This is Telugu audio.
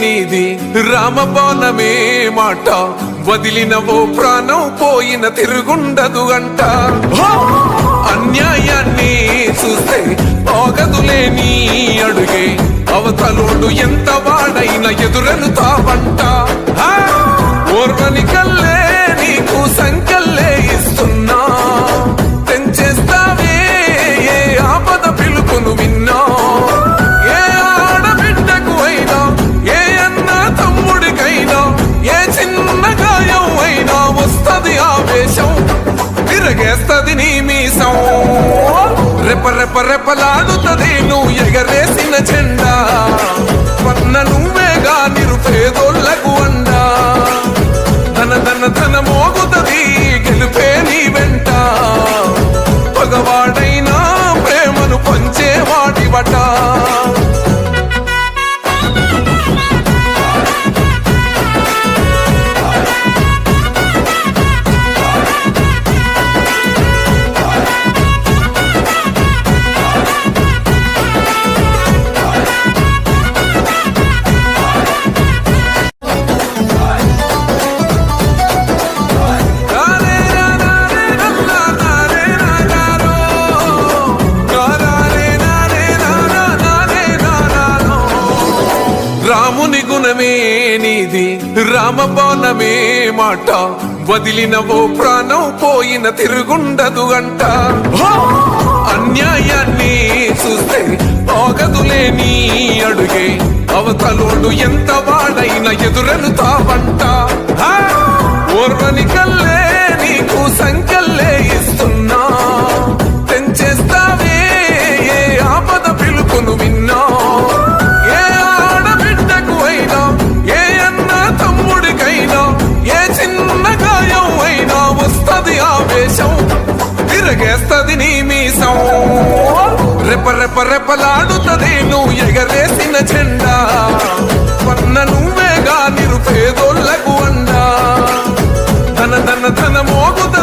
నీది రామబాణమే మాట వదిలినవో ప్రాణం పోయిన తిరుగుండదు గంట అన్యాయాన్ని చూస్తే ఆగదులే నీ అడుగే అవతలోడు ఎంత వాడైనా ఎదురెనుతావంట ఓర్వని కల్లే నీకు సంకల్లే ఇస్తున్నా తెంచేస్తావే ఏ ఆపద పిలుపును విన్నా ఏ ఆడబిడ్డకు అయినా ఏ అన్న తమ్ముడికైనా ఏ చిన్న గాయం అయినా వస్తది ఆవేశం తిరగేస్తది నీ మీసం రెప రెప రెపలాడుతది నువ్వు ఎగరేసిన జెండా పన్న నువ్వేగా నిరుపేదోళ్లకు అండా ధన ధన ధన మోగుతది గెలుపే నీ వెంట పగవాడైనా ప్రేమను పంచేవాడివట రాముని గుణమే నీది రామబాణమే మాట వదిలినవో ప్రాణం పోయిన తిరుగుండదు గంట అన్యాయాన్ని చూస్తే ఆగదులే నీ అడుగే అవతలోడు ఎంత వాడైనా ఎదురెనుతావంట ఓర్వని కల్లే నీకు సంకల్లే ఇస్తున్నా తెంచేస్తావే ఏ ఆపద పిలుపును విన్నా ఏ ఆడబిడ్డకు అయినా ఏ అన్న తమ్ముడికైనా ఏ చిన్న గాయం అయినా వస్తది ఆవేశం తిరగేస్తది నీ మీసం రెప రెప రెపలాడుతది నువ్వు ఎగరేసిన జెండా పన్న నువ్వేగా నిరుపేదోళ్లకు అండా ధన ధన ధన మోగుత